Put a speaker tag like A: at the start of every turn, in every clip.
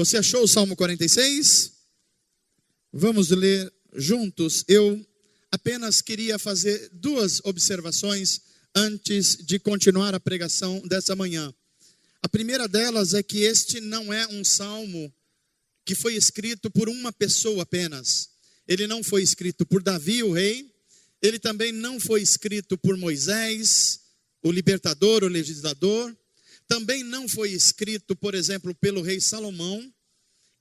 A: Você achou o Salmo 46? Vamos ler juntos. Eu apenas queria fazer duas observações antes de continuar a pregação dessa manhã. A primeira delas é que este não é um salmo que foi escrito por uma pessoa apenas. Ele não foi escrito por Davi, o rei. Ele também não foi escrito por Moisés, o libertador, o legislador. Também não foi escrito, por exemplo, pelo rei Salomão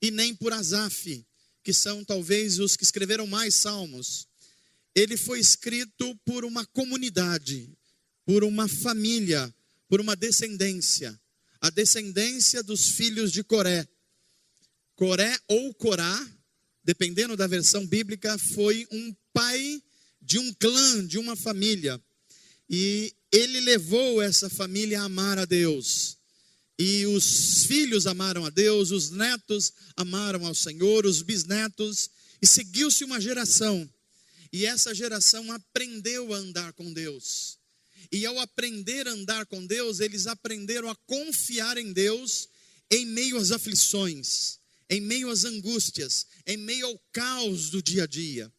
A: e nem por Asaf, que são talvez os que escreveram mais salmos. Ele foi escrito por uma comunidade, por uma família, por uma descendência. A descendência dos filhos de Coré. Coré ou Corá, dependendo da versão bíblica, foi um pai de um clã, de uma família. E ele levou essa família a amar a Deus. E os filhos amaram a Deus, os netos amaram ao Senhor, os bisnetos. E seguiu-se uma geração. E essa geração aprendeu a andar com Deus. E ao aprender a andar com Deus, eles aprenderam a confiar em Deus em meio às aflições, em meio às angústias, em meio ao caos do dia a dia.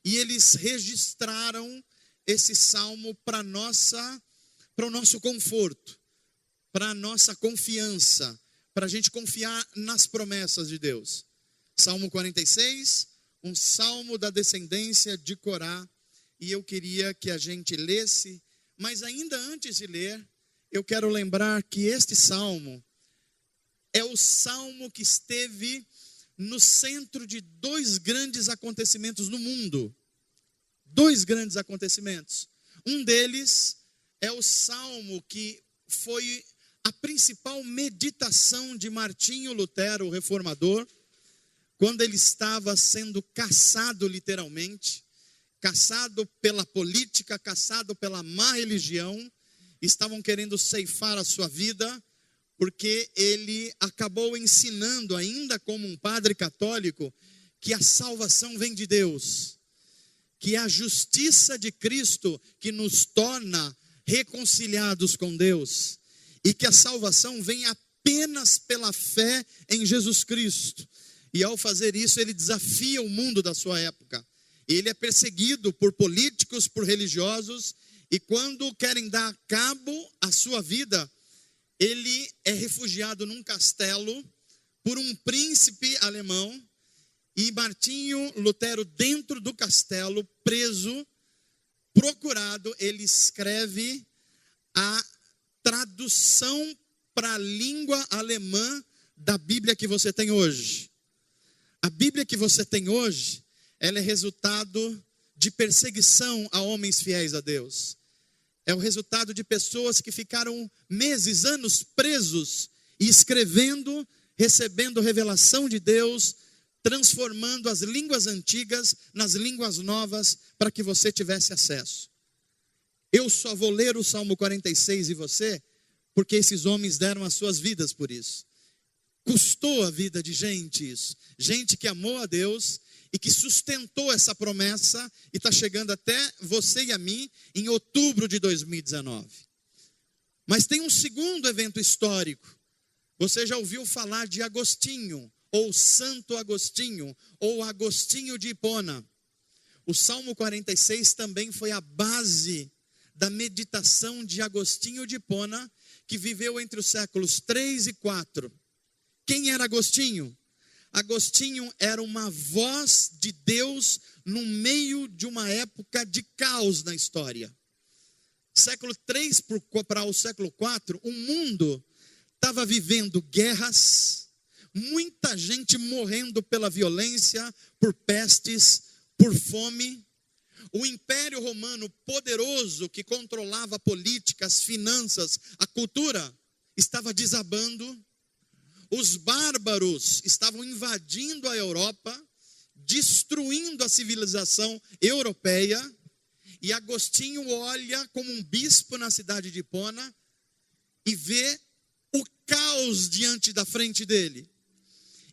A: E eles registraram esse salmo para o nosso conforto, para a nossa confiança, para a gente confiar nas promessas de Deus. Salmo 46, um salmo da descendência de Corá. E eu queria que a gente lesse. Mas ainda antes de ler, eu quero lembrar que este salmo é o salmo que esteve no centro de dois grandes acontecimentos no mundo. Dois grandes acontecimentos. Um deles é o salmo que foi a principal meditação de Martinho Lutero, o reformador, quando ele estava sendo caçado literalmente, caçado pela política, caçado pela má religião, estavam querendo ceifar a sua vida, porque ele acabou ensinando, ainda como um padre católico, que a salvação vem de Deus, que é a justiça de Cristo que nos torna reconciliados com Deus, e que a salvação vem apenas pela fé em Jesus Cristo. E ao fazer isso, ele desafia o mundo da sua época. Ele é perseguido por políticos, por religiosos, e quando querem dar cabo à sua vida, ele é refugiado num castelo por um príncipe alemão, e Martinho Lutero, dentro do castelo, preso, procurado, ele escreve a tradução para a língua alemã da Bíblia que você tem hoje. A Bíblia que você tem hoje, ela é resultado de perseguição a homens fiéis a Deus. É o resultado de pessoas que ficaram meses, anos presos e escrevendo, recebendo revelação de Deus, transformando as línguas antigas nas línguas novas para que você tivesse acesso. Eu só vou ler o Salmo 46 e você, porque esses homens deram as suas vidas por isso. Custou a vida de gente isso. Gente que amou a Deus e que sustentou essa promessa e está chegando até você e a mim em outubro de 2019. Mas tem um segundo evento histórico. Você já ouviu falar de Agostinho, ou Santo Agostinho, ou Agostinho de Hipona. O Salmo 46 também foi a base da meditação de Agostinho de Hipona, que viveu entre os séculos 3 e 4. Quem era Agostinho? Agostinho era uma voz de Deus no meio de uma época de caos na história. Século 3 para o século 4, o mundo estava vivendo guerras, muita gente morrendo pela violência, por pestes, por fome. O Império Romano poderoso que controlava a política, as finanças, a cultura, estava desabando. Os bárbaros estavam invadindo a Europa, destruindo a civilização europeia, e Agostinho olha como um bispo na cidade de Hipona e vê o caos diante da frente dele.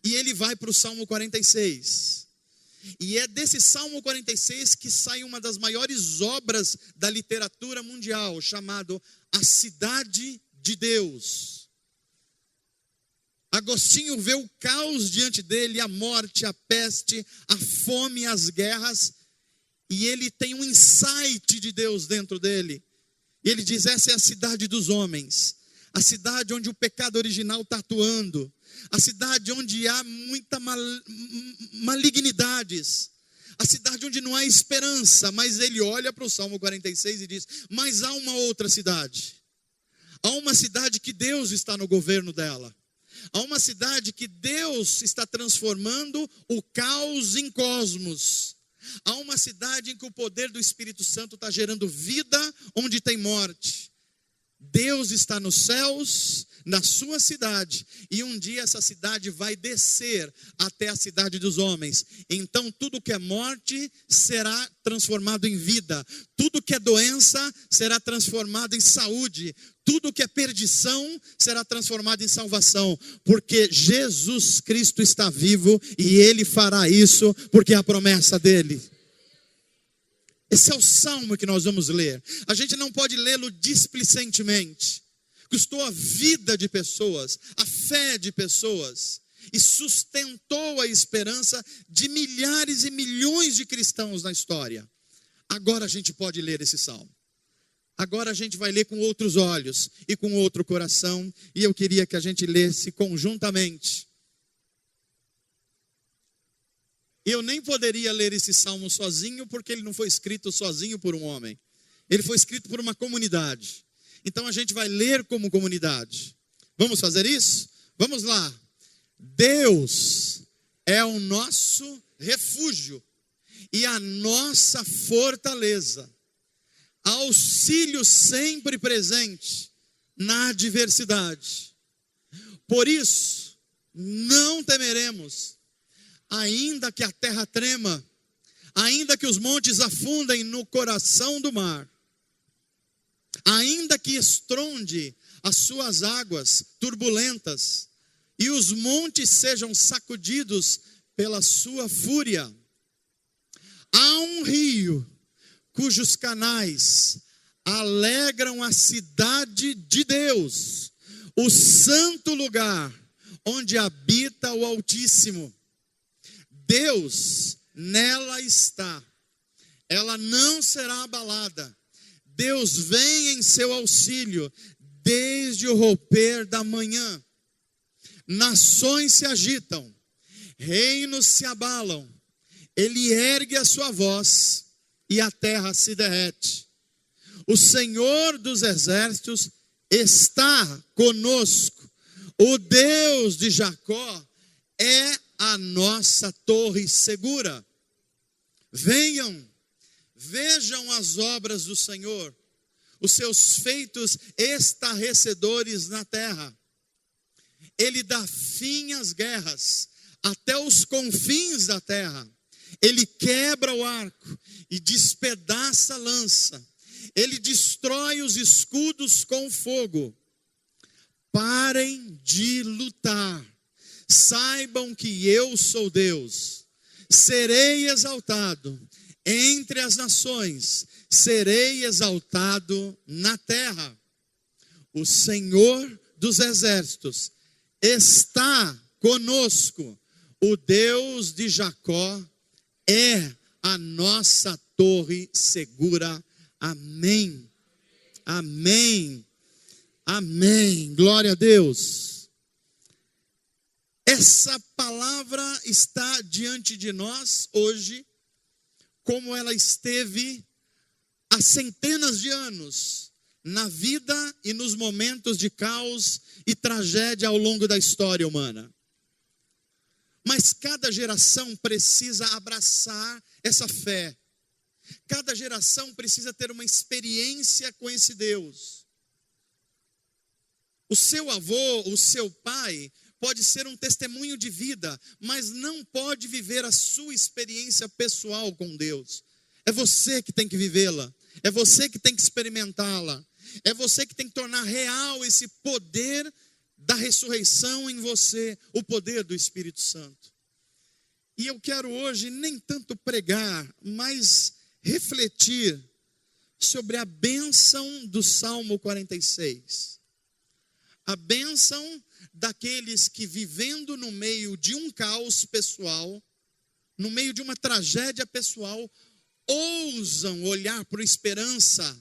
A: E ele vai para o Salmo 46. E é desse Salmo 46 que sai uma das maiores obras da literatura mundial, chamado A Cidade de Deus. Agostinho vê o caos diante dele, a morte, a peste, a fome, as guerras, e ele tem um insight de Deus dentro dele. E ele diz: essa é a cidade dos homens, a cidade onde o pecado original está atuando, a cidade onde há muita malignidades, a cidade onde não há esperança. Mas ele olha para o Salmo 46 e diz: mas há uma outra cidade, há uma cidade que Deus está no governo dela, há uma cidade que Deus está transformando o caos em cosmos, há uma cidade em que o poder do Espírito Santo está gerando vida onde tem morte. Deus está nos céus, na sua cidade, e um dia essa cidade vai descer até a cidade dos homens. Então tudo que é morte será transformado em vida, tudo que é doença será transformado em saúde, tudo que é perdição será transformado em salvação, porque Jesus Cristo está vivo e Ele fará isso, porque é a promessa dele. Esse é o salmo que nós vamos ler. A gente não pode lê-lo displicentemente. Custou a vida de pessoas, a fé de pessoas, e sustentou a esperança de milhares e milhões de cristãos na história. Agora a gente pode ler esse salmo. Agora a gente vai ler com outros olhos e com outro coração, e eu queria que a gente lesse conjuntamente. Eu nem poderia ler esse salmo sozinho, porque ele não foi escrito sozinho por um homem. Ele foi escrito por uma comunidade. Então a gente vai ler como comunidade. Vamos fazer isso? Vamos lá. Deus é o nosso refúgio e a nossa fortaleza, auxílio sempre presente na adversidade. Por isso, não temeremos, ainda que a terra trema, ainda que os montes afundem no coração do mar, ainda que estronde as suas águas turbulentas e os montes sejam sacudidos pela sua fúria. Há um rio cujos canais alegram a cidade de Deus, o santo lugar onde habita o Altíssimo. Deus nela está, ela não será abalada. Deus vem em seu auxílio desde o romper da manhã. Nações se agitam, reinos se abalam. Ele ergue a sua voz e a terra se derrete. O Senhor dos exércitos está conosco. O Deus de Jacó é a nossa torre segura. Venham, vejam as obras do Senhor, os seus feitos estarrecedores na terra. Ele dá fim às guerras, até os confins da terra. Ele quebra o arco e despedaça a lança. Ele destrói os escudos com fogo. Parem de lutar. Saibam que eu sou Deus. Serei exaltado entre as nações, serei exaltado na terra. O Senhor dos exércitos está conosco. O Deus de Jacó é a nossa torre segura. Amém. Amém. Amém. Glória a Deus. Essa palavra está diante de nós hoje, como ela esteve há centenas de anos na vida e nos momentos de caos e tragédia ao longo da história humana. Mas cada geração precisa abraçar essa fé. Cada geração precisa ter uma experiência com esse Deus. O seu avô, o seu pai, pode ser um testemunho de vida, mas não pode viver a sua experiência pessoal com Deus. É você que tem que vivê-la. É você que tem que experimentá-la. É você que tem que tornar real esse poder da ressurreição em você, o poder do Espírito Santo. E eu quero hoje nem tanto pregar, mas refletir sobre a bênção do Salmo 46. A bênção daqueles que, vivendo no meio de um caos pessoal, no meio de uma tragédia pessoal, ousam olhar por esperança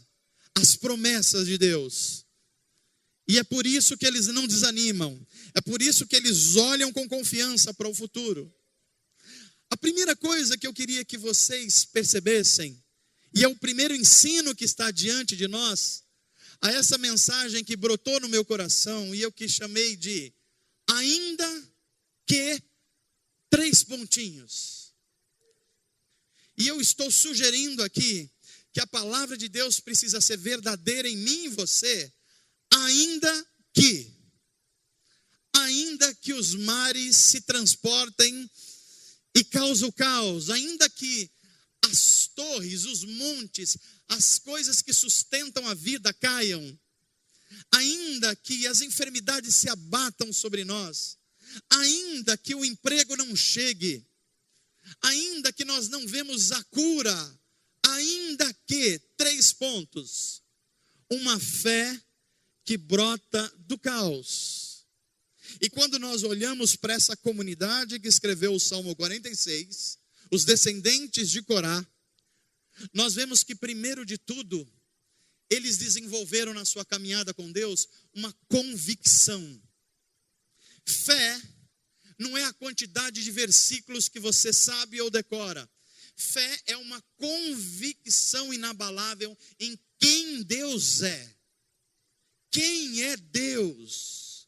A: as promessas de Deus. E é por isso que eles não desanimam. É por isso que eles olham com confiança para o futuro. A primeira coisa que eu queria que vocês percebessem, e é o primeiro ensino que está diante de nós, a essa mensagem que brotou no meu coração, e eu que chamei de ainda que 3 pontinhos. E eu estou sugerindo aqui que a palavra de Deus precisa ser verdadeira em mim e você, ainda que os mares se transportem e causem o caos, ainda que as torres, os montes, as coisas que sustentam a vida caiam, ainda que as enfermidades se abatam sobre nós, ainda que o emprego não chegue, ainda que nós não vemos a cura, ainda que 3 pontos, uma fé que brota do caos. E quando nós olhamos para essa comunidade que escreveu o Salmo 46, os descendentes de Corá, nós vemos que primeiro de tudo, eles desenvolveram na sua caminhada com Deus uma convicção. Fé não é a quantidade de versículos que você sabe ou decora. Fé é uma convicção inabalável em quem Deus é. Quem é Deus?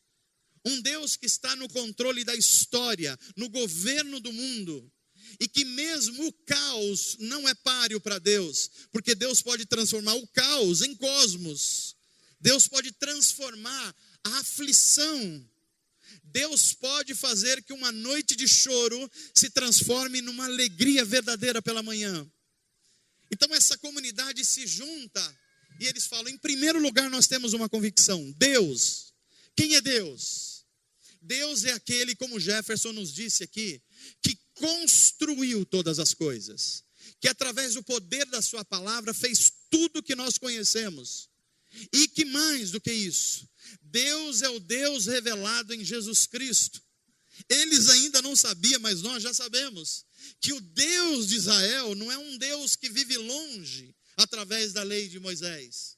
A: Um Deus que está no controle da história, no governo do mundo. E que mesmo o caos não é páreo para Deus, porque Deus pode transformar o caos em cosmos. Deus pode transformar a aflição. Deus pode fazer que uma noite de choro se transforme numa alegria verdadeira pela manhã. Então essa comunidade se junta e eles falam, em primeiro lugar nós temos uma convicção, Deus. Quem é Deus? Deus é aquele, como Jefferson nos disse aqui, que construiu todas as coisas, que através do poder da sua palavra fez tudo que nós conhecemos, e que mais do que isso, Deus é o Deus revelado em Jesus Cristo. Eles ainda não sabiam, mas nós já sabemos, que o Deus de Israel não é um Deus que vive longe, através da lei de Moisés.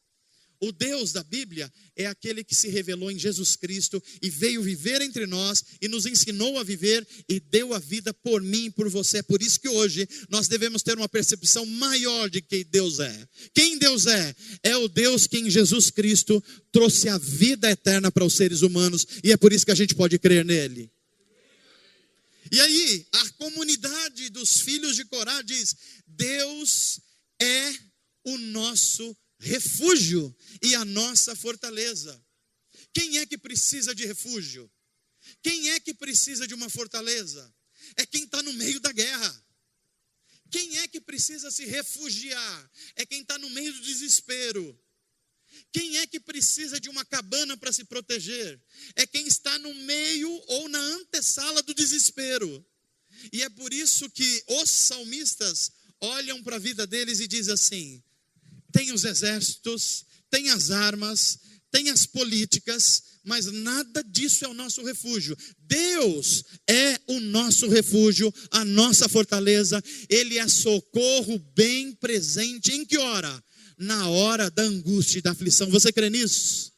A: O Deus da Bíblia é aquele que se revelou em Jesus Cristo e veio viver entre nós e nos ensinou a viver e deu a vida por mim e por você. É por isso que hoje nós devemos ter uma percepção maior de quem Deus é. Quem Deus é? É o Deus que em Jesus Cristo trouxe a vida eterna para os seres humanos e é por isso que a gente pode crer nele. E aí, a comunidade dos filhos de Corá diz, Deus é o nosso refúgio e a nossa fortaleza. Quem é que precisa de refúgio? Quem é que precisa de uma fortaleza? É quem está no meio da guerra. Quem é que precisa se refugiar? É quem está no meio do desespero. Quem é que precisa de uma cabana para se proteger? É quem está no meio ou na antessala do desespero. E é por isso que os salmistas olham para a vida deles e dizem assim, tem os exércitos, tem as armas, tem as políticas, mas nada disso é o nosso refúgio. Deus é o nosso refúgio, a nossa fortaleza. Ele é socorro bem presente. Em que hora? Na hora da angústia e da aflição. Você crê nisso?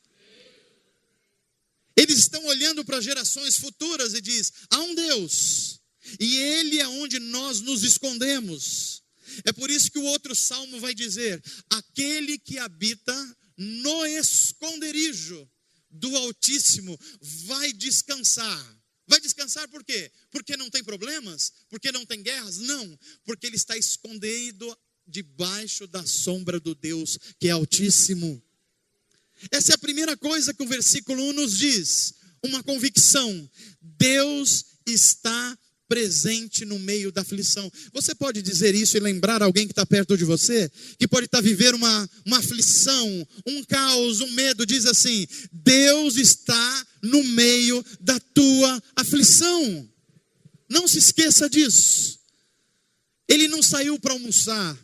A: Eles estão olhando para gerações futuras e diz, há um Deus, e Ele é onde nós nos escondemos. É por isso que o outro salmo vai dizer, aquele que habita no esconderijo do Altíssimo vai descansar. Vai descansar por quê? Porque não tem problemas? Porque não tem guerras? Não, porque ele está escondido debaixo da sombra do Deus que é Altíssimo. Essa é a primeira coisa que o versículo 1 nos diz, uma convicção, Deus está presente no meio da aflição. Você pode dizer isso e lembrar alguém que está perto de você, que pode estar vivendo uma aflição, um caos, um medo, diz assim, Deus está no meio da tua aflição. Não se esqueça disso. Ele não saiu para almoçar.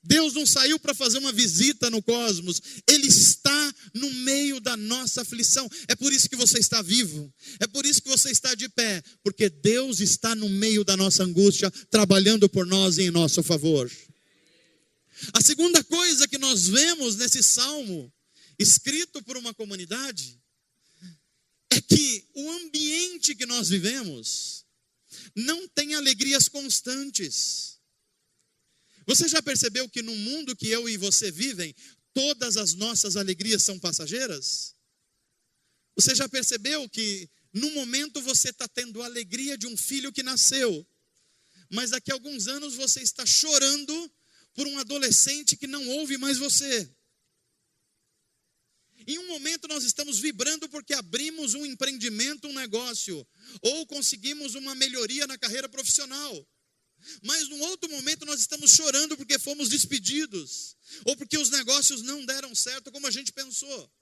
A: Deus não saiu para fazer uma visita no cosmos. Ele está no meio da nossa aflição. É por isso que você está vivo. É por isso que você está de pé. Porque Deus está no meio da nossa angústia, trabalhando por nós e em nosso favor. A segunda coisa que nós vemos nesse salmo, escrito por uma comunidade, é que o ambiente que nós vivemos não tem alegrias constantes. Você já percebeu que no mundo que eu e você vivem, todas as nossas alegrias são passageiras? Você já percebeu que no momento você está tendo a alegria de um filho que nasceu, mas daqui a alguns anos você está chorando por um adolescente que não ouve mais você? Em um momento nós estamos vibrando porque abrimos um empreendimento, um negócio, ou conseguimos uma melhoria na carreira profissional. Mas num outro momento nós estamos chorando porque fomos despedidos, ou porque os negócios não deram certo como a gente pensou.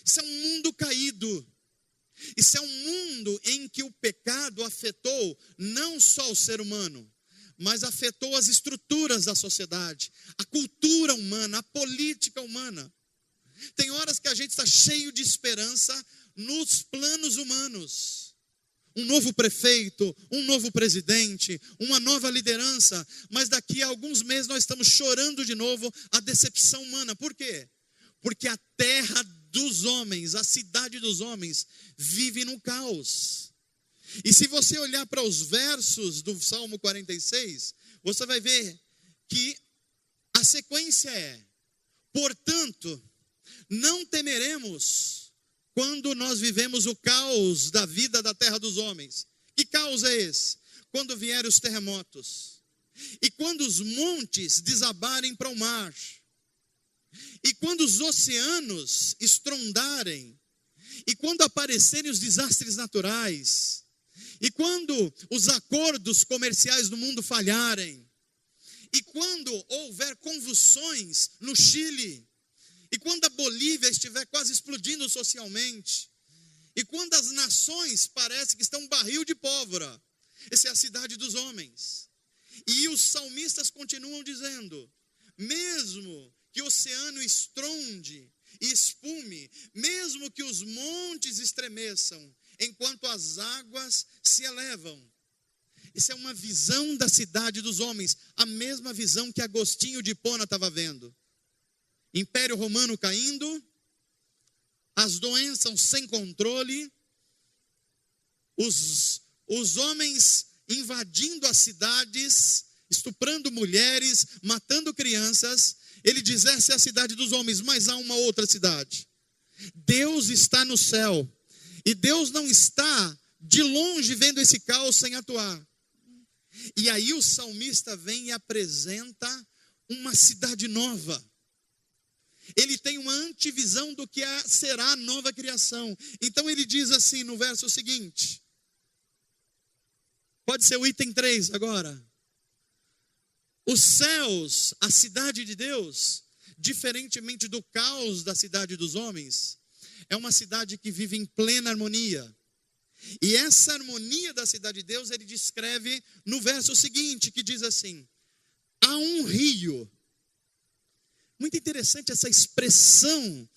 A: Isso é um mundo caído. Isso é um mundo em que o pecado afetou não só o ser humano, mas afetou as estruturas da sociedade, a cultura humana, a política humana. Tem horas que a gente está cheio de esperança nos planos humanos. Um novo prefeito, um novo presidente, uma nova liderança. Mas daqui a alguns meses nós estamos chorando de novo a decepção humana. Por quê? Porque a terra dos homens, a cidade dos homens, vive no caos. E se você olhar para os versos do Salmo 46, você vai ver que a sequência é: portanto, não temeremos quando nós vivemos o caos da vida da terra dos homens. Que caos é esse? Quando vierem os terremotos, e quando os montes desabarem para o mar, e quando os oceanos estrondarem, e quando aparecerem os desastres naturais, e quando os acordos comerciais do mundo falharem, e quando houver convulsões no Chile, e quando a Bolívia estiver quase explodindo socialmente, e quando as nações parecem que estão um barril de pólvora, essa é a cidade dos homens. E os salmistas continuam dizendo: mesmo que o oceano estronde e espume, mesmo que os montes estremeçam, enquanto as águas se elevam. Isso é uma visão da cidade dos homens, a mesma visão que Agostinho de Hipona estava vendo. Império Romano caindo, as doenças sem controle, os homens invadindo as cidades, estuprando mulheres, matando crianças. Ele diz: essa é a cidade dos homens, mas há uma outra cidade. Deus está no céu, e Deus não está de longe vendo esse caos sem atuar. E aí o salmista vem e apresenta uma cidade nova. Ele tem uma antivisão do que será a nova criação. Então ele diz assim no verso seguinte, pode ser o item 3 agora: os céus, a cidade de Deus, diferentemente do caos da cidade dos homens, é uma cidade que vive em plena harmonia. E essa harmonia da cidade de Deus ele descreve no verso seguinte, que diz assim: há um rio. Muito interessante essa expressão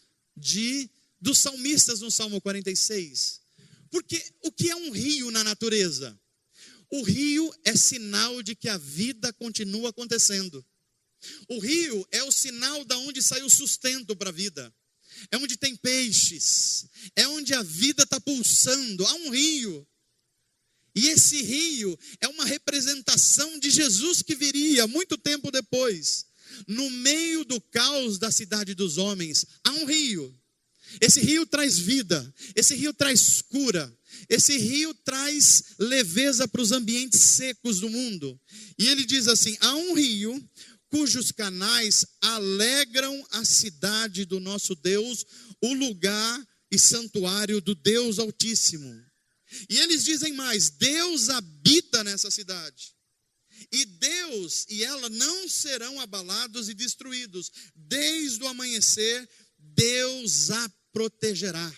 A: dos salmistas no Salmo 46. Porque o que é um rio na natureza? O rio é sinal de que a vida continua acontecendo. O rio é o sinal de onde sai o sustento para a vida. É onde tem peixes. É onde a vida está pulsando. Há um rio. E esse rio é uma representação de Jesus que viria muito tempo depois. No meio do caos da cidade dos homens, há um rio. Esse rio traz vida, esse rio traz cura, esse rio traz leveza para os ambientes secos do mundo. E ele diz assim: há um rio cujos canais alegram a cidade do nosso Deus, o lugar e santuário do Deus Altíssimo. E eles dizem mais: Deus habita nessa cidade. E Deus e ela não serão abalados e destruídos. Desde o amanhecer, Deus a protegerá.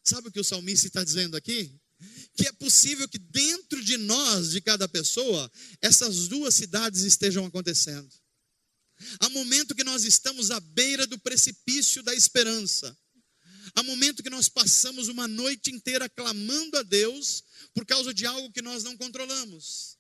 A: Sabe o que o salmista está dizendo aqui? Que é possível que dentro de nós, de cada pessoa, essas duas cidades estejam acontecendo. Há momento que nós estamos à beira do precipício da esperança. Há momento que nós passamos uma noite inteira clamando a Deus por causa de algo que nós não controlamos.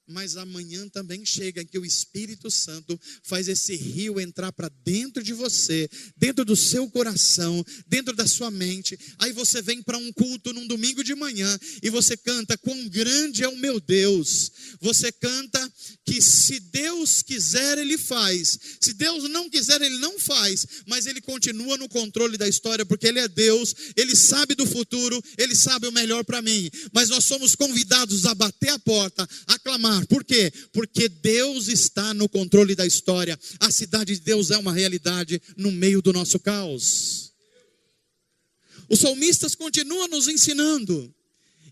A: Mas amanhã também chega em que o Espírito Santo faz esse rio entrar para dentro de você, dentro do seu coração, dentro da sua mente. Aí você vem para um culto num domingo de manhã e você canta: quão grande é o meu Deus. Você canta que se Deus quiser, Ele faz. Se Deus não quiser, Ele não faz. Mas Ele continua no controle da história, porque Ele é Deus, Ele sabe do futuro, Ele sabe o melhor para mim. Mas nós somos convidados a bater a porta, a clamar. Por quê? Porque Deus está no controle da história. A cidade de Deus é uma realidade no meio do nosso caos. Os salmistas continuam nos ensinando.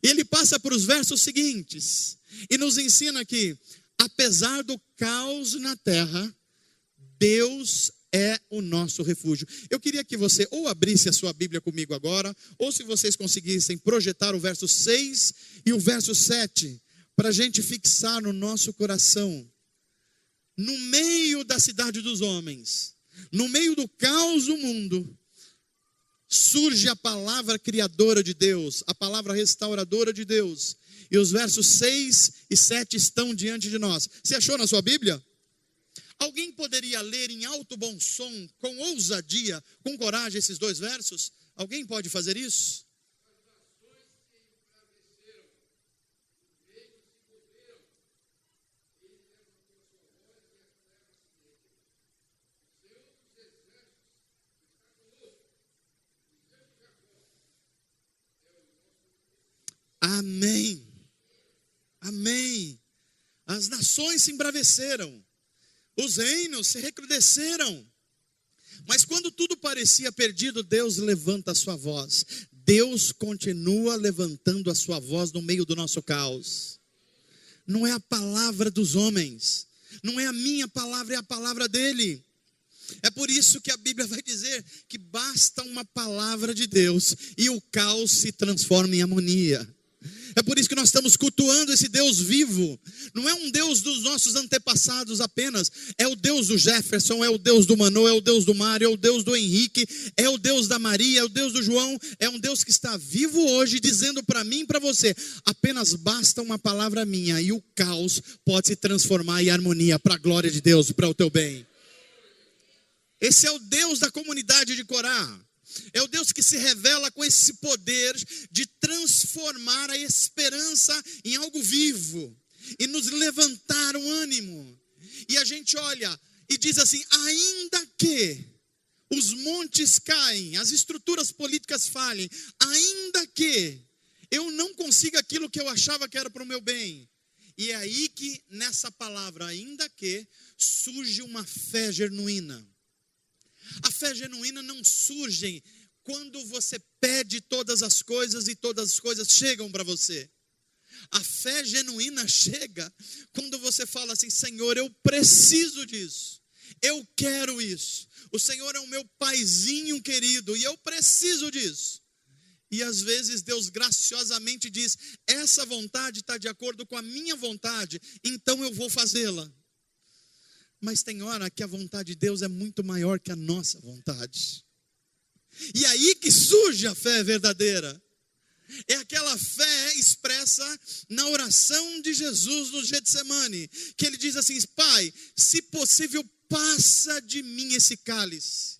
A: Ele passa para os versos seguintes e nos ensina que, apesar do caos na terra, Deus é o nosso refúgio. Eu queria que você ou abrisse a sua Bíblia comigo agora, ou se vocês conseguissem projetar o verso 6 e o verso 7, para a gente fixar no nosso coração. No meio da cidade dos homens, no meio do caos do mundo, surge a palavra criadora de Deus, a palavra restauradora de Deus. E os versos 6 e 7 estão diante de nós. Você achou na sua Bíblia? Alguém poderia ler em alto bom som, com ousadia, com coragem, esses dois versos? Alguém pode fazer isso? Amém, amém. As nações se embraveceram, os reinos se recrudesceram, mas quando tudo parecia perdido, Deus levanta a sua voz. Deus continua levantando a sua voz no meio do nosso caos. Não é a palavra dos homens, não é a minha palavra, é a palavra dele. É por isso que a Bíblia vai dizer que basta uma palavra de Deus e o caos se transforma em harmonia. É por isso que nós estamos cultuando esse Deus vivo. Não é um Deus dos nossos antepassados apenas. É o Deus do Jefferson, é o Deus do Manu, é o Deus do Mário, é o Deus do Henrique, é o Deus da Maria, é o Deus do João. É um Deus que está vivo hoje, dizendo para mim e para você: apenas basta uma palavra minha e o caos pode se transformar em harmonia para a glória de Deus, para o teu bem. Esse é o Deus da comunidade de Corá. É o Deus que se revela com esse poder de transformar a esperança em algo vivo e nos levantar o ânimo. E a gente olha e diz assim: ainda que os montes caem, as estruturas políticas falhem, ainda que eu não consiga aquilo que eu achava que era para o meu bem. E é aí que nessa palavra ainda que surge uma fé genuína. A fé genuína não surge quando você pede todas as coisas e todas as coisas chegam para você. A fé genuína chega quando você fala assim: Senhor, eu preciso disso, eu quero isso. O Senhor é o meu paizinho querido e eu preciso disso. E às vezes Deus graciosamente diz: essa vontade está de acordo com a minha vontade, então eu vou fazê-la. Mas tem hora que a vontade de Deus é muito maior que a nossa vontade. E aí que surge a fé verdadeira. É aquela fé expressa na oração de Jesus no Getsemane, que ele diz assim: Pai, se possível, passa de mim esse cálice,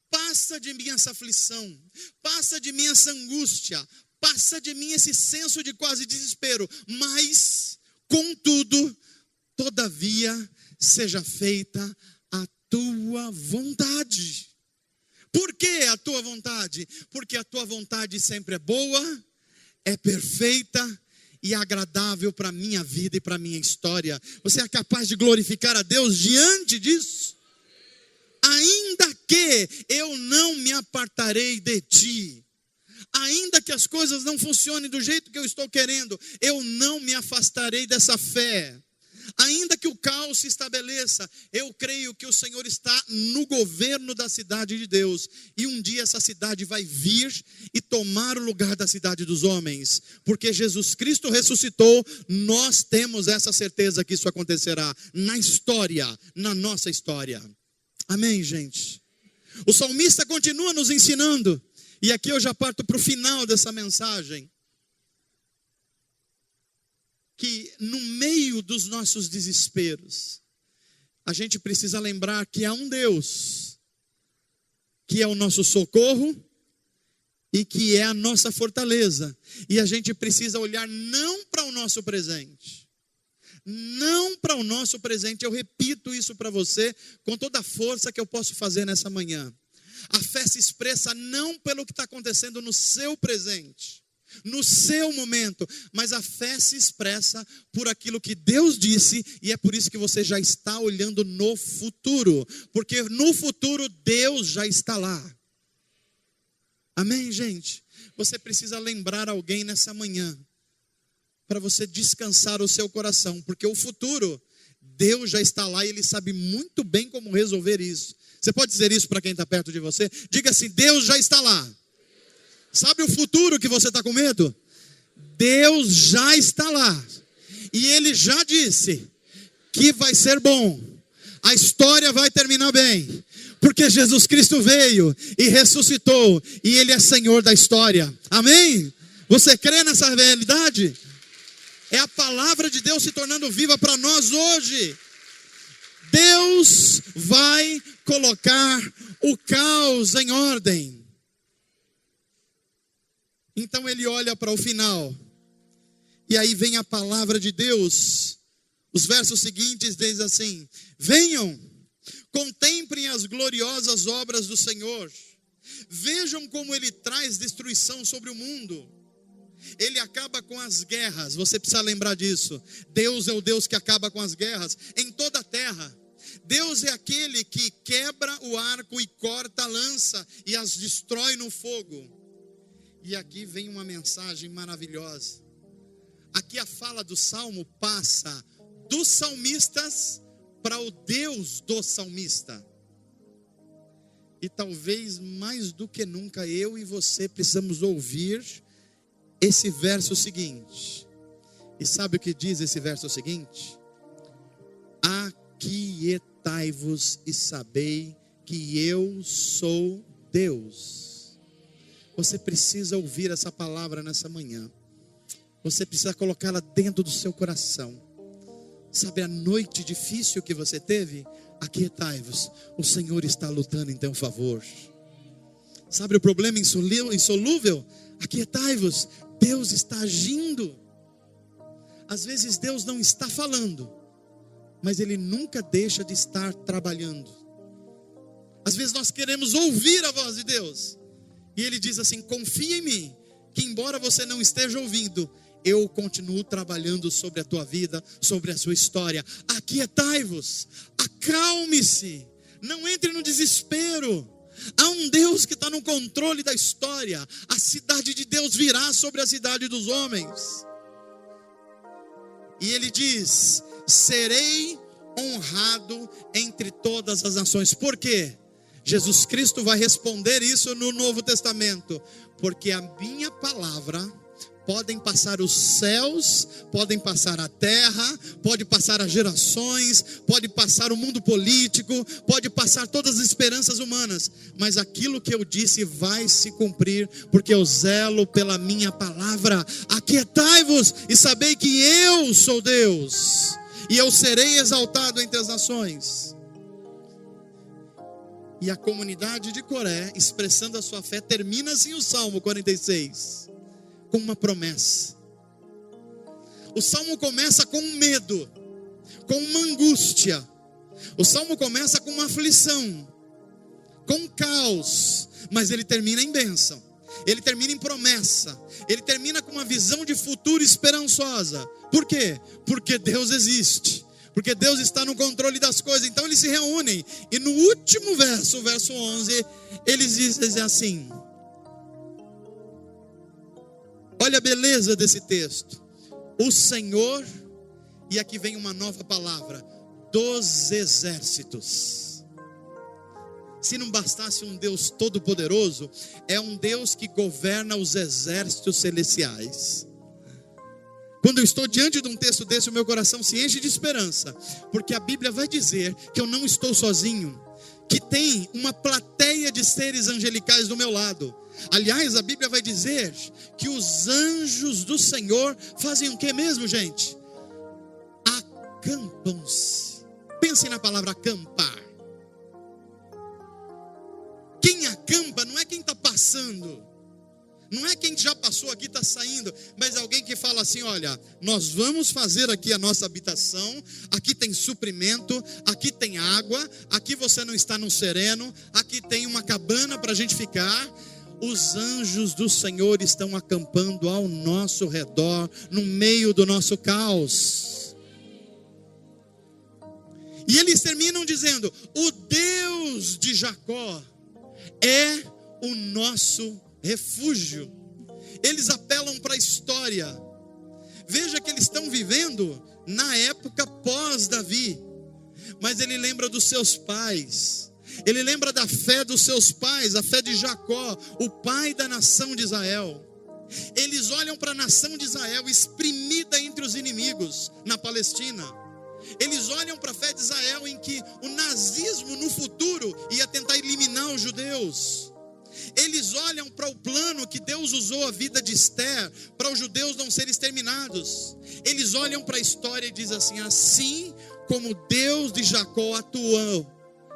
A: passa de mim essa aflição, passa de mim essa angústia, passa de mim esse senso de quase desespero, mas, contudo, todavia, seja feita a tua vontade. Por que a tua vontade? Porque a tua vontade sempre é boa, é perfeita e agradável para a minha vida e para a minha história. Você é capaz de glorificar a Deus diante disso? Ainda que eu não me apartarei de ti, ainda que as coisas não funcionem do jeito que eu estou querendo, eu não me afastarei dessa fé. Ainda que o caos se estabeleça, eu creio que o Senhor está no governo da cidade de Deus. E um dia essa cidade vai vir e tomar o lugar da cidade dos homens. Porque Jesus Cristo ressuscitou, nós temos essa certeza que isso acontecerá na história, na nossa história. Amém, gente? O salmista continua nos ensinando. E aqui eu já parto para o final dessa mensagem. Que no meio dos nossos desesperos, a gente precisa lembrar que há um Deus, que é o nosso socorro e que é a nossa fortaleza. E a gente precisa olhar não para o nosso presente, não para o nosso presente. Eu repito isso para você com toda a força que eu posso fazer nessa manhã. A fé se expressa não pelo que está acontecendo no seu presente, no seu momento, mas a fé se expressa por aquilo que Deus disse, e é por isso que você já está olhando no futuro, porque no futuro Deus já está lá. Amém, gente? Você precisa lembrar alguém nessa manhã, para você descansar o seu coração, porque o futuro, Deus já está lá e Ele sabe muito bem como resolver isso. Você pode dizer isso para quem está perto de você? Diga assim: Deus já está lá. Sabe o futuro que você está com medo? Deus já está lá. E Ele já disse que vai ser bom. A história vai terminar bem. Porque Jesus Cristo veio e ressuscitou. E Ele é Senhor da história. Amém? Você crê nessa realidade? É a palavra de Deus se tornando viva para nós hoje. Deus vai colocar o caos em ordem. Então ele olha para o final, e aí vem a palavra de Deus. Os versos seguintes dizem assim: venham, contemplem as gloriosas obras do Senhor, vejam como Ele traz destruição sobre o mundo. Ele acaba com as guerras, você precisa lembrar disso. Deus é o Deus que acaba com as guerras em toda a terra. Deus é aquele que quebra o arco e corta a lança e as destrói no fogo. E aqui vem uma mensagem maravilhosa. Aqui a fala do salmo passa dos salmistas para o Deus do salmista. E talvez mais do que nunca eu e você precisamos ouvir esse verso seguinte. E sabe o que diz esse verso seguinte? Aquietai-vos e sabei que eu sou Deus. Você precisa ouvir essa palavra nessa manhã. Você precisa colocá-la dentro do seu coração. Sabe a noite difícil que você teve? Aquietai-vos, o Senhor está lutando em teu favor. Sabe o problema insolúvel? Aquietai-vos, Deus está agindo. Às vezes Deus não está falando, mas Ele nunca deixa de estar trabalhando. Às vezes nós queremos ouvir a voz de Deus, e Ele diz assim: confia em mim, que embora você não esteja ouvindo, eu continuo trabalhando sobre a tua vida, sobre a sua história. Aquietai-vos, acalme-se, não entre no desespero. Há um Deus que está no controle da história. A cidade de Deus virá sobre a cidade dos homens. E Ele diz: serei honrado entre todas as nações. Por quê? Jesus Cristo vai responder isso no Novo Testamento. Porque a minha palavra, podem passar os céus, podem passar a terra, pode passar as gerações, pode passar o mundo político, pode passar todas as esperanças humanas, mas aquilo que eu disse vai se cumprir, porque eu zelo pela minha palavra. Aquietai-vos e sabei que eu sou Deus, e eu serei exaltado entre as nações. E a comunidade de Coré, expressando a sua fé, termina assim o Salmo 46, com uma promessa. O Salmo começa com um medo, com uma angústia. O Salmo começa com uma aflição, com um caos, mas ele termina em bênção. Ele termina em promessa. Ele termina com uma visão de futuro esperançosa. Por quê? Porque Deus existe. Porque Deus está no controle das coisas. Então eles se reúnem. E no último verso, o verso 11, eles dizem assim: olha a beleza desse texto. O Senhor E aqui vem uma nova palavra: dos exércitos. Se não bastasse um Deus todo-poderoso, é um Deus que governa os exércitos celestiais. Quando eu estou diante de um texto desse, o meu coração se enche de esperança, porque a Bíblia vai dizer que eu não estou sozinho, que tem uma plateia de seres angelicais do meu lado. Aliás, a Bíblia vai dizer que os anjos do Senhor fazem o que mesmo, gente? Acampam-se. Pensem na palavra acampar. Quem acampa não é quem está passando, não é quem já passou aqui, está saindo, mas alguém que fala assim: olha, nós vamos fazer aqui a nossa habitação, aqui tem suprimento, aqui tem água, aqui você não está no sereno, aqui tem uma cabana para a gente ficar. Os anjos do Senhor estão acampando ao nosso redor, no meio do nosso caos. E eles terminam dizendo: o Deus de Jacó é o nosso refúgio. Eles apelam para a história. Veja que eles estão vivendo na época pós-Davi, mas ele lembra dos seus pais. Ele lembra da fé dos seus pais, a fé de Jacó, o pai da nação de Israel. Eles olham para a nação de Israel exprimida entre os inimigos na Palestina. Eles olham para a fé de Israel, em que o nazismo no futuro ia tentar eliminar os judeus. Eles olham para o plano que Deus usou a vida de Esther para os judeus não serem exterminados. Eles olham para a história e dizem assim: assim como Deus de Jacó atuou,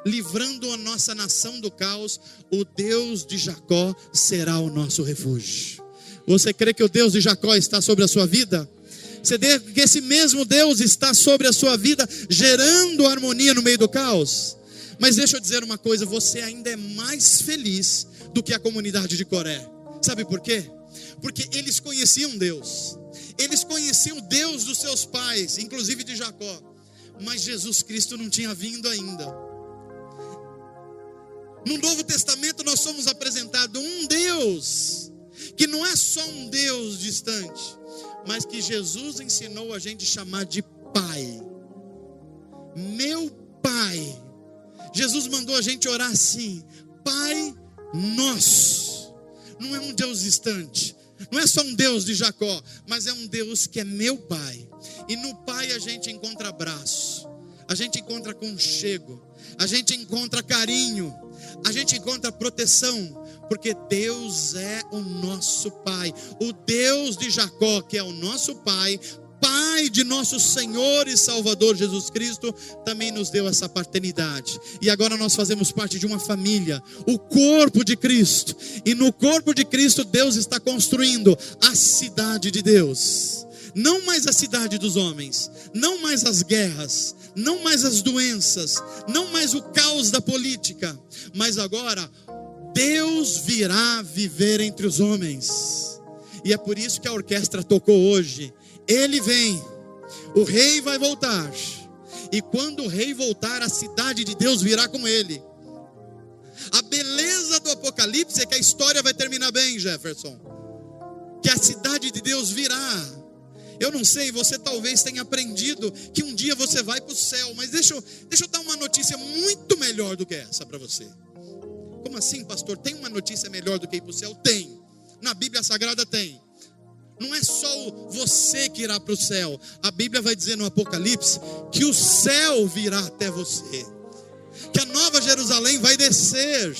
A: livrando a nossa nação do caos, o Deus de Jacó será o nosso refúgio. Você crê que o Deus de Jacó está sobre a sua vida? Você crê que esse mesmo Deus está sobre a sua vida, gerando harmonia no meio do caos? Mas deixa eu dizer uma coisa: você ainda é mais feliz do que a comunidade de Coré. Sabe por quê? Porque eles conheciam Deus. Eles conheciam o Deus dos seus pais, inclusive de Jacó. Mas Jesus Cristo não tinha vindo ainda. No Novo Testamento nós somos apresentados um Deus que não é só um Deus distante, mas que Jesus ensinou a gente a chamar de Pai. Meu Pai. Jesus mandou a gente orar assim: Pai nosso. Não é um Deus distante, não é só um Deus de Jacó, mas é um Deus que é meu Pai. E no Pai a gente encontra abraço, a gente encontra aconchego, a gente encontra carinho, a gente encontra proteção, porque Deus é o nosso Pai. O Deus de Jacó, que é o nosso Pai, Pai de nosso Senhor e Salvador Jesus Cristo, também nos deu essa paternidade. E agora nós fazemos parte de uma família, o corpo de Cristo. E no corpo de Cristo Deus está construindo a cidade de Deus. Não mais a cidade dos homens, não mais as guerras, não mais as doenças, não mais o caos da política, mas agora Deus virá viver entre os homens. E é por isso que a orquestra tocou hoje: Ele vem, o rei vai voltar, e quando o rei voltar, a cidade de Deus virá com ele. A beleza do Apocalipse é que a história vai terminar bem, Jefferson, que a cidade de Deus virá. Eu não sei, você talvez tenha aprendido que um dia você vai para o céu, mas deixa eu dar uma notícia muito melhor do que essa para você. Como assim, pastor? Tem uma notícia melhor do que ir para o céu? Tem, na Bíblia Sagrada tem. Não é só você que irá para o céu. A Bíblia vai dizer no Apocalipse que o céu virá até você, que a nova Jerusalém vai descer.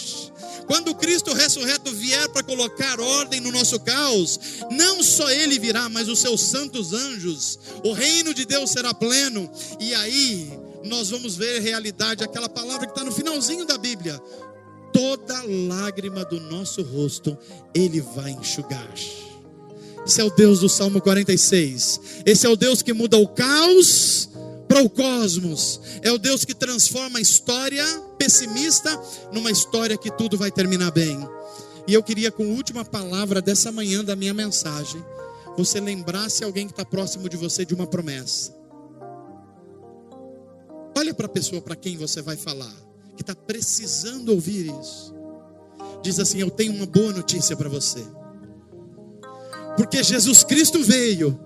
A: Quando Cristo ressurreto vier para colocar ordem no nosso caos, não só Ele virá, mas os seus santos anjos. O reino de Deus será pleno. E aí nós vamos ver a realidade, aquela palavra que está no finalzinho da Bíblia: toda lágrima do nosso rosto Ele vai enxugar. Esse é o Deus do Salmo 46. Esse é o Deus que muda o caos para o cosmos. É o Deus que transforma a história pessimista numa história que tudo vai terminar bem. E eu queria, com a última palavra dessa manhã da minha mensagem, você lembrasse alguém que está próximo de você de uma promessa. Olha para a pessoa para quem você vai falar, que está precisando ouvir isso. Diz assim: eu tenho uma boa notícia para você, porque Jesus Cristo veio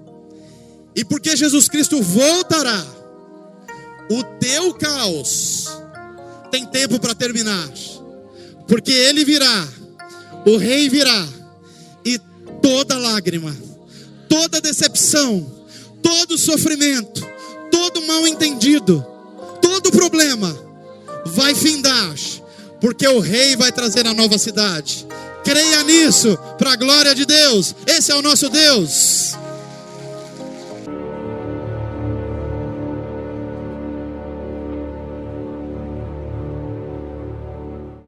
A: E porque Jesus Cristo voltará, o teu caos tem tempo para terminar. Porque Ele virá, o Rei virá, e toda lágrima, toda decepção, todo sofrimento, todo mal entendido, todo problema vai findar, porque o Rei vai trazer a nova cidade. Creia nisso, para a glória de Deus. Esse é o nosso Deus.